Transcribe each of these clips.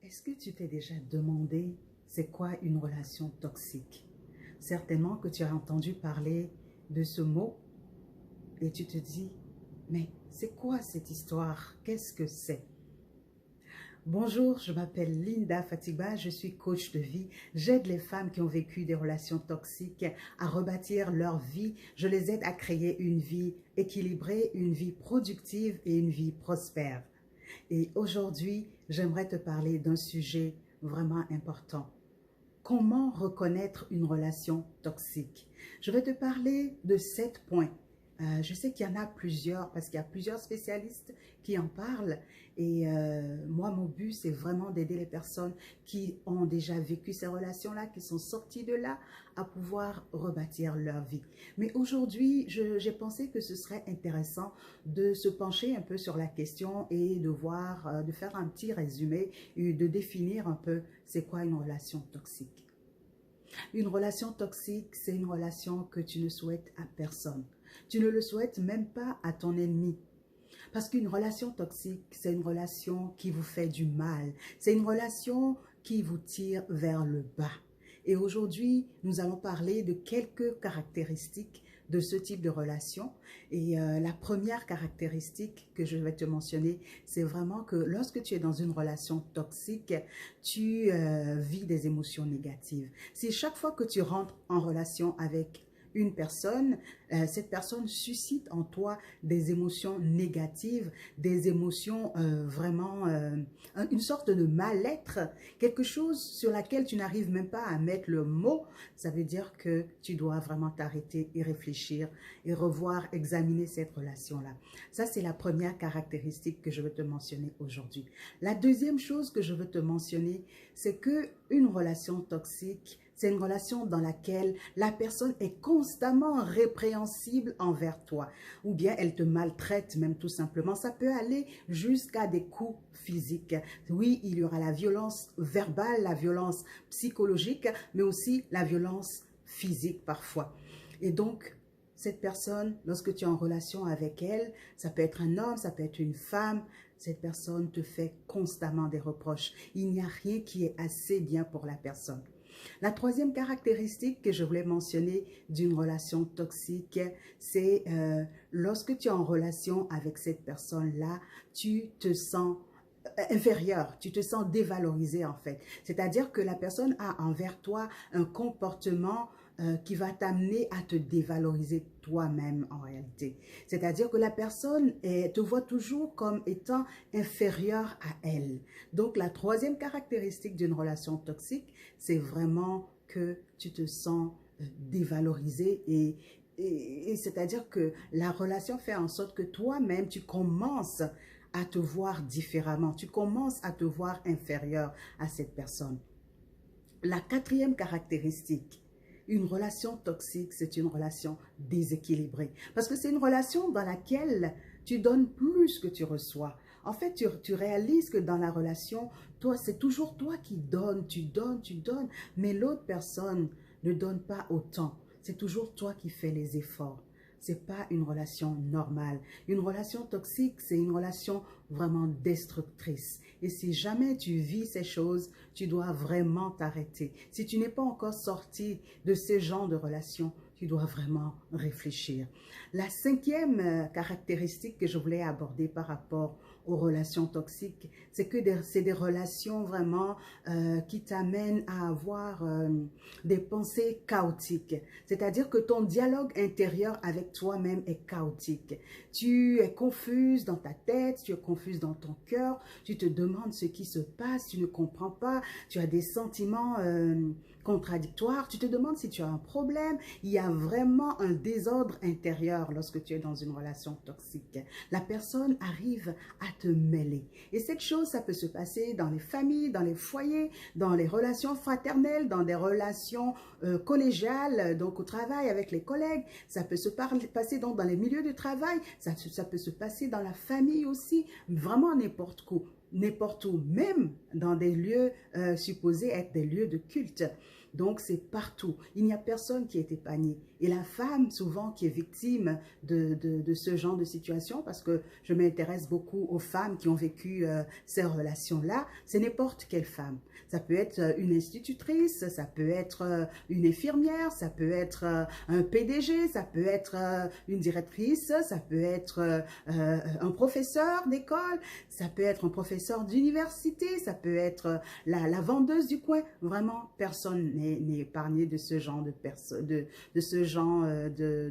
Est-ce que tu t'es déjà demandé c'est quoi une relation toxique? Certainement que tu as entendu parler de ce mot et tu te dis, mais c'est quoi cette histoire? Qu'est-ce que c'est? Bonjour, je m'appelle Linda Fatiba, je suis coach de vie. J'aide les femmes qui ont vécu des relations toxiques à rebâtir leur vie. Je les aide à créer une vie équilibrée, une vie productive et une vie prospère. Et aujourd'hui, j'aimerais te parler d'un sujet vraiment important. Comment reconnaître une relation toxique? Je vais te parler de 7 points. Je sais qu'il y en a plusieurs parce qu'il y a plusieurs spécialistes qui en parlent. Et moi, mon but, c'est vraiment d'aider les personnes qui ont déjà vécu ces relations-là, qui sont sorties de là, à pouvoir rebâtir leur vie. Mais aujourd'hui, j'ai pensé que ce serait intéressant de se pencher un peu sur la question et de voir, de faire un petit résumé et de définir un peu c'est quoi une relation toxique. Une relation toxique, c'est une relation que tu ne souhaites à personne. Tu ne le souhaites même pas à ton ennemi. Parce qu'une relation toxique, c'est une relation qui vous fait du mal. C'est une relation qui vous tire vers le bas. Et aujourd'hui, nous allons parler de quelques caractéristiques de ce type de relation. Et la première caractéristique que je vais te mentionner, c'est vraiment que lorsque tu es dans une relation toxique, tu vis des émotions négatives. Si chaque fois que tu rentres en relation avec une personne, cette personne suscite en toi des émotions négatives, des émotions vraiment, une sorte de mal-être, quelque chose sur laquelle tu n'arrives même pas à mettre le mot, ça veut dire que tu dois vraiment t'arrêter et réfléchir et revoir, examiner cette relation-là. Ça, c'est la première caractéristique que je veux te mentionner aujourd'hui. La deuxième chose que je veux te mentionner, c'est que une relation toxique, c'est une relation dans laquelle la personne est constamment répréhensible envers toi. Ou bien elle te maltraite même tout simplement. Ça peut aller jusqu'à des coups physiques. Oui, il y aura la violence verbale, la violence psychologique, mais aussi la violence physique parfois. Et donc, cette personne, lorsque tu es en relation avec elle, ça peut être un homme, ça peut être une femme, cette personne te fait constamment des reproches. Il n'y a rien qui est assez bien pour la personne. La troisième caractéristique que je voulais mentionner d'une relation toxique, c'est lorsque tu es en relation avec cette personne-là, tu te sens inférieur, tu te sens dévalorisé en fait. C'est-à-dire que la personne a envers toi un comportement qui va t'amener à te dévaloriser toi-même en réalité. C'est-à-dire que la personne te voit toujours comme étant inférieure à elle. Donc la troisième caractéristique d'une relation toxique, c'est vraiment que tu te sens dévalorisé et c'est-à-dire que la relation fait en sorte que toi-même, tu commences à te voir différemment. Tu commences à te voir inférieur à cette personne. La quatrième caractéristique, une relation toxique, c'est une relation déséquilibrée. Parce que c'est une relation dans laquelle tu donnes plus que tu reçois. En fait, tu réalises que dans la relation, toi, c'est toujours toi qui donnes, tu donnes, tu donnes. Mais l'autre personne ne donne pas autant. C'est toujours toi qui fais les efforts. Ce n'est pas une relation normale. Une relation toxique, c'est une relation vraiment destructrice. Et si jamais tu vis ces choses, tu dois vraiment t'arrêter. Si tu n'es pas encore sorti de ce genre de relation, tu dois vraiment réfléchir. La cinquième caractéristique que je voulais aborder par rapport aux relations toxiques, c'est que c'est des relations vraiment qui t'amènent à avoir des pensées chaotiques. C'est-à-dire que ton dialogue intérieur avec toi-même est chaotique. Tu es confuse dans ta tête, tu es confuse dans ton cœur, tu te demandes ce qui se passe, tu ne comprends pas, tu as des sentiments contradictoires, tu te demandes si tu as un problème. Il y a vraiment un désordre intérieur lorsque tu es dans une relation toxique. La personne arrive à te mêler. Et cette chose, ça peut se passer dans les familles, dans les foyers, dans les relations fraternelles, dans des relations collégiales, donc au travail avec les collègues. Ça peut se passer donc dans les milieux de travail. Ça peut se passer dans la famille aussi, vraiment n'importe où, même dans des lieux supposés être des lieux de culte. Donc, c'est partout. Il n'y a personne qui est épargné. Et la femme, souvent, qui est victime de ce genre de situation, parce que je m'intéresse beaucoup aux femmes qui ont vécu ces relations-là, c'est n'importe quelle femme. Ça peut être une institutrice, ça peut être une infirmière, ça peut être un PDG, ça peut être une directrice, ça peut être un professeur d'école, ça peut être un professeur d'université, ça peut être la vendeuse du coin. Vraiment, personne n'est épargné de ce genre de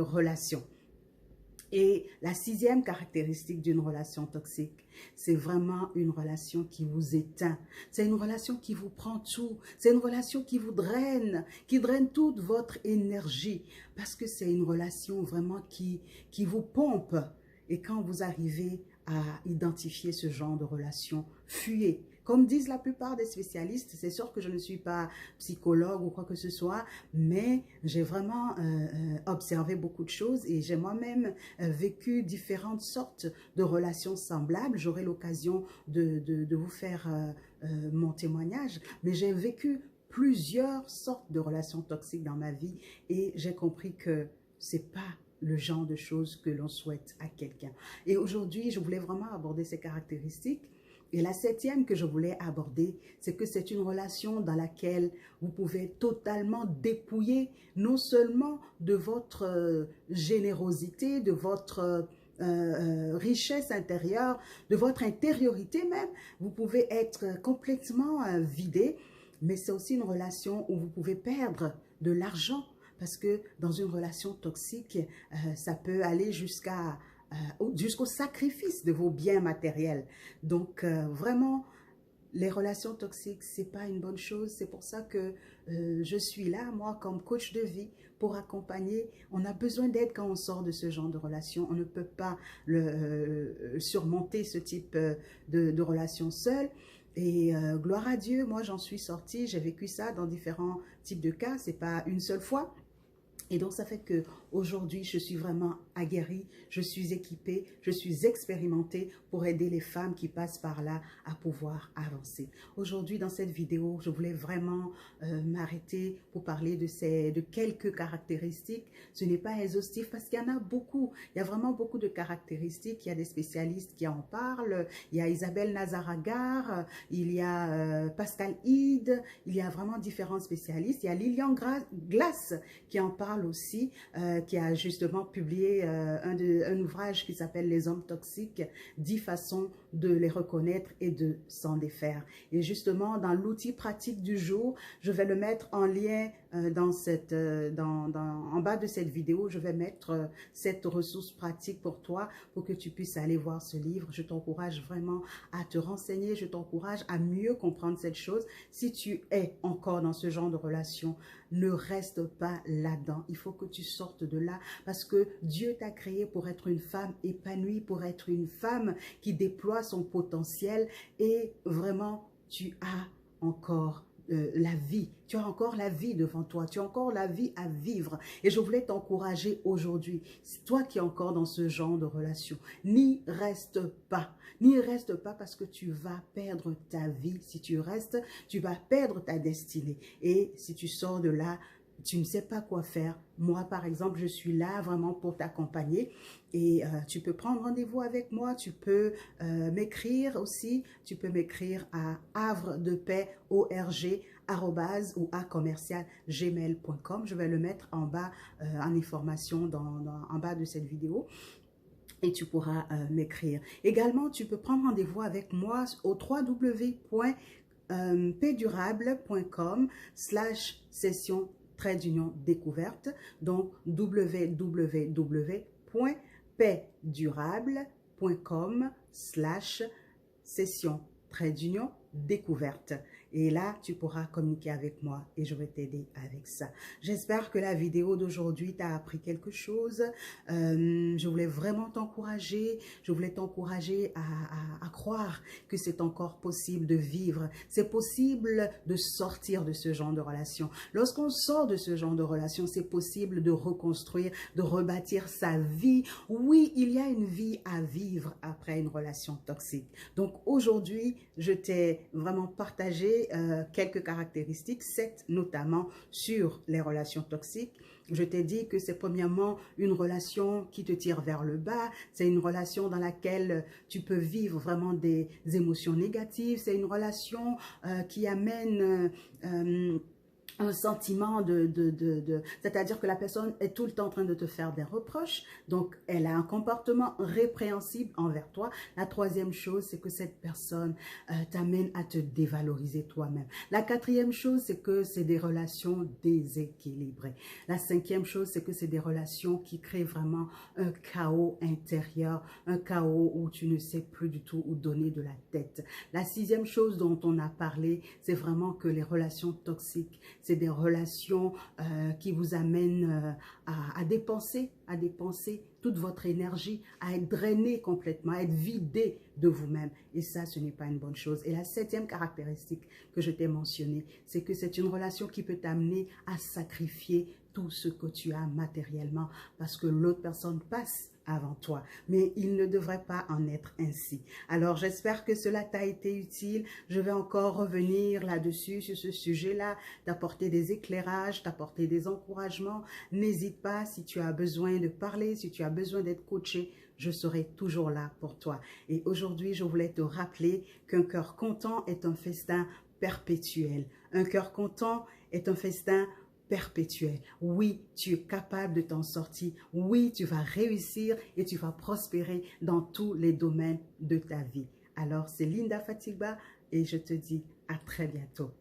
relation. Et la sixième caractéristique d'une relation toxique, c'est vraiment une relation qui vous éteint. C'est une relation qui vous prend tout. C'est une relation qui vous draine, qui draine toute votre énergie. Parce que c'est une relation vraiment qui vous pompe. Et quand vous arrivez à identifier ce genre de relation, fuyez. Comme disent la plupart des spécialistes, c'est sûr que je ne suis pas psychologue ou quoi que ce soit, mais j'ai vraiment observé beaucoup de choses et j'ai moi-même vécu différentes sortes de relations semblables. J'aurai l'occasion de vous faire mon témoignage, mais j'ai vécu plusieurs sortes de relations toxiques dans ma vie et j'ai compris que c'est pas le genre de choses que l'on souhaite à quelqu'un. Et aujourd'hui, je voulais vraiment aborder ces caractéristiques. Et la septième que je voulais aborder, c'est que c'est une relation dans laquelle vous pouvez totalement dépouiller non seulement de votre générosité, de votre richesse intérieure, de votre intériorité même. Vous pouvez être complètement vidé, mais c'est aussi une relation où vous pouvez perdre de l'argent parce que dans une relation toxique, ça peut aller jusqu'au sacrifice de vos biens matériels. Donc, vraiment, les relations toxiques, ce n'est pas une bonne chose. C'est pour ça que je suis là, moi, comme coach de vie, pour accompagner. On a besoin d'aide quand on sort de ce genre de relation. On ne peut pas surmonter ce type de relation seul. Et gloire à Dieu, moi, j'en suis sortie. J'ai vécu ça dans différents types de cas. Ce n'est pas une seule fois. Et donc, ça fait qu'aujourd'hui, je suis vraiment aguerrie, je suis équipée, je suis expérimentée pour aider les femmes qui passent par là à pouvoir avancer. Aujourd'hui, dans cette vidéo, je voulais vraiment m'arrêter pour parler de quelques caractéristiques. Ce n'est pas exhaustif parce qu'il y en a beaucoup. Il y a vraiment beaucoup de caractéristiques. Il y a des spécialistes qui en parlent. Il y a Isabelle Nazaragar, il y a Pascal Hyde, il y a vraiment différents spécialistes. Il y a Lilian Glass qui en parle aussi, qui a justement publié un ouvrage qui s'appelle Les hommes toxiques, 10 façons de les reconnaître et de s'en défaire. Et justement, dans l'outil pratique du jour, je vais le mettre en lien en bas de cette vidéo. Je vais mettre cette ressource pratique pour toi, pour que tu puisses aller voir ce livre. Je t'encourage vraiment à te renseigner, je t'encourage à mieux comprendre cette chose. Si tu es encore dans ce genre de relation, ne reste pas là-dedans. Il faut que tu sortes de là parce que Dieu t'a créé pour être une femme épanouie, pour être une femme qui déploie son potentiel et vraiment tu as encore la vie. Tu as encore la vie devant toi. Tu as encore la vie à vivre. Et je voulais t'encourager aujourd'hui. C'est toi qui es encore dans ce genre de relation. N'y reste pas. N'y reste pas parce que tu vas perdre ta vie. Si tu restes, tu vas perdre ta destinée. Et si tu sors de là, tu ne sais pas quoi faire. Moi, par exemple, je suis là vraiment pour t'accompagner et tu peux prendre rendez-vous avec moi. Tu peux m'écrire aussi. Tu peux m'écrire à havredepaix.org@gmail.com. Je vais le mettre en bas en information en bas de cette vidéo. Et tu pourras m'écrire. Également, tu peux prendre rendez-vous avec moi au www.paixdurable.com/session-découverte. Donc, www.paixdurable.com/session-découverte. Et là, tu pourras communiquer avec moi et je vais t'aider avec ça. J'espère que la vidéo d'aujourd'hui t'a appris quelque chose. Je voulais vraiment t'encourager. Je voulais t'encourager à croire que c'est encore possible de vivre. C'est possible de sortir de ce genre de relation. Lorsqu'on sort de ce genre de relation, c'est possible de reconstruire, de rebâtir sa vie. Oui, il y a une vie à vivre après une relation toxique. Donc aujourd'hui, je t'ai voulais vraiment partager quelques caractéristiques, 7 notamment sur les relations toxiques. Je t'ai dit que c'est premièrement une relation qui te tire vers le bas, c'est une relation dans laquelle tu peux vivre vraiment des émotions négatives, c'est une relation qui amène un sentiment c'est-à-dire que la personne est tout le temps en train de te faire des reproches, donc elle a un comportement répréhensible envers toi. La troisième chose, c'est que cette personne t'amène à te dévaloriser toi-même. La quatrième chose, c'est que c'est des relations déséquilibrées. La cinquième chose, c'est que c'est des relations qui créent vraiment un chaos intérieur, un chaos où tu ne sais plus du tout où donner de la tête. La sixième chose dont on a parlé, c'est vraiment que les relations toxiques, c'est des relations qui vous amènent à dépenser toute votre énergie, à être drainé complètement, à être vidé de vous-même. Et ça, ce n'est pas une bonne chose. Et la septième caractéristique que je t'ai mentionnée, c'est que c'est une relation qui peut t'amener à sacrifier tout ce que tu as matériellement parce que l'autre personne passe avant toi. Mais il ne devrait pas en être ainsi. Alors, j'espère que cela t'a été utile. Je vais encore revenir là-dessus, sur ce sujet-là, t'apporter des éclairages, t'apporter des encouragements. N'hésite pas si tu as besoin de parler, si tu as besoin d'être coaché, je serai toujours là pour toi. Et aujourd'hui, je voulais te rappeler qu'un cœur content est un festin perpétuel. Un cœur content est un festin perpétuel. Oui, tu es capable de t'en sortir. Oui, tu vas réussir et tu vas prospérer dans tous les domaines de ta vie. Alors, c'est Linda Fatiba et je te dis à très bientôt.